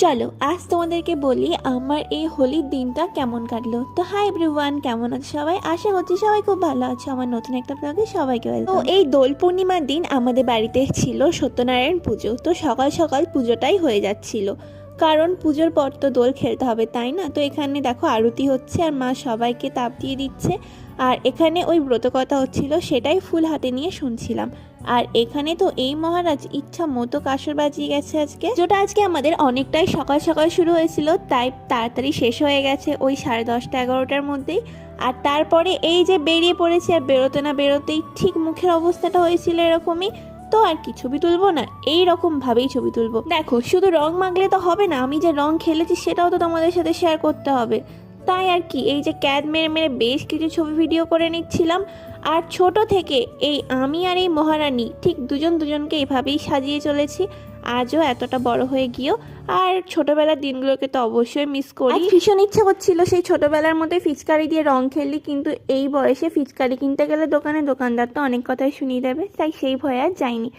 চলো আজ তোমাদেরকে বলি আমার এই হোলির দিনটা কেমন কাটলো। তো হাই এভরিওয়ান, কেমন আছে সবাই? আশা করছি সবাই খুব ভালো আছে। আমার নতুন একটা ব্লগে সবাইকে ওয়েলকাম। তো এই দোল পূর্ণিমার দিন আমাদের বাড়িতে ছিল সত্যনারায়ণ পুজো। তো সকাল সকাল পুজোটাই হয়ে যাচ্ছিল, কারণ পুজোর পর তো দোল খেলতে হবে, তাই না? তো এখানে দেখো আরতি হচ্ছে আর মা সবাইকে তাপ দিয়ে দিচ্ছে। আর এখানে ওই ব্রতকথা হচ্ছিল, সেটাই ফুল হাতে নিয়ে শুনছিলাম। আর এখানে তো এই মহারাজ ইচ্ছা মতো কাসর বাজিয়ে গেছে আজকে, যেটা আজকে আমাদের অনেকটাই সকাল সকাল শুরু হয়েছিল, তাই তাড়াতাড়ি শেষ হয়ে গেছে ওই 10:30 11টার মধ্যেই। আর তারপরে এই যে বেরিয়ে পড়েছি, আর বেরোতে না বেরোতেই ঠিক মুখের অবস্থাটা হয়েছিল এরকমই। তো আর কি ছবি তুলবো না, এই রকম ভাবেই ছবি তুলবো। দেখো শুধু রং মাখলে তো হবে না, আমি যে রং খেলেছি সেটাও তো তোমাদের সাথে শেয়ার করতে হবে। তাই আর কি এই যে ক্যাদ মেরে মেরে বেশ কিছু ছবি ভিডিও করে নিচ্ছিলাম। আর ছোট থেকে এই আমি আর এই মহারানী ঠিক দুজন দুজনকে এইভাবেই সাজিয়ে চলেছি, আজও এতটা বড় হয়ে গিয়েও। আর ছোটবেলার দিনগুলোকে তো অবশ্যই মিস করি। ভীষণ ইচ্ছে হচ্ছিল সেই ছোটবেলার মধ্যে ফিচকারি দিয়ে রং খেললি, কিন্তু এই বয়সে ফিচকারি কিনতে গেলে দোকানদার তো অনেক কথাই শুনিয়ে দেবে, তাই সেই ভয়ে আর যাইনি।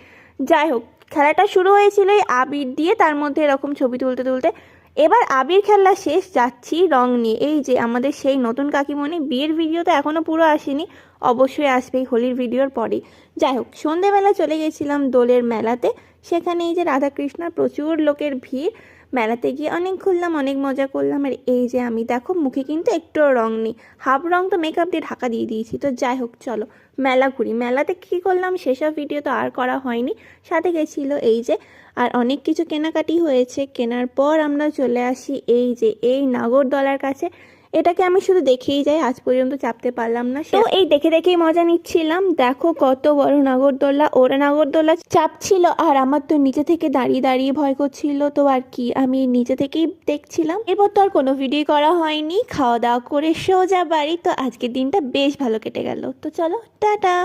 যাই হোক, খেলাটা শুরু হয়েছিল এই আবির দিয়ে, তার মধ্যে এরকম ছবি তুলতে তুলতে এবার আবির খেলা শেষ, যাচ্ছি রং নিয়ে। এই যে আমাদের সেই নতুন কাকিমণি, বিয়ের ভিডিও তো এখনও পুরো আসেনি, অবশ্যই আসবে এই হোলির ভিডিওর পরেই। যাই হোক, সন্ধেবেলা চলে গেছিলাম দোলের মেলাতে। সেখানে এই যে রাধাকৃষ্ণার প্রচুর লোকের ভিড়। মেলাতে গিয়ে অনেক ঘুরলাম, অনেক মজা করলাম। আর এই যে আমি দেখো মুখে কিন্তু একটুও রং নেই, হাফ রং তো মেকআপ দিয়ে ঢাকা দিয়ে দিয়েছি। তো যাই হোক চলো মেলা ঘুরি। মেলাতে কী করলাম সেসব ভিডিও তো আর করা হয়নি, সাথে গেছিলো এই যে। আর অনেক কিছু কেনাকাটি হয়েছে। কেনার পর আমরা চলে আসি এই যে এই নাগরদোলার কাছে। এটাকে আমি শুধু দেখেই যাই, আজ পর্যন্ত চাপতে পারলাম না। তো এই দেখে দেখেই মজা নিচ্ছিলাম। দেখো কত বড় নাগরদোলা, ওরা নাগরদোলা চাপছিল আর আমার তো নিচে থেকে দাঁড়িয়ে দাঁড়িয়ে ভয় করছিল। তো আর কি আমি নিচে থেকেই দেখছিলাম। এরপর তো আর কোনো ভিডিও করা হয়নি, খাওয়া দাওয়া করে সোজা বাড়ি। তো আজকের দিনটা বেশ ভালো কেটে গেল। তো চলো টাটা।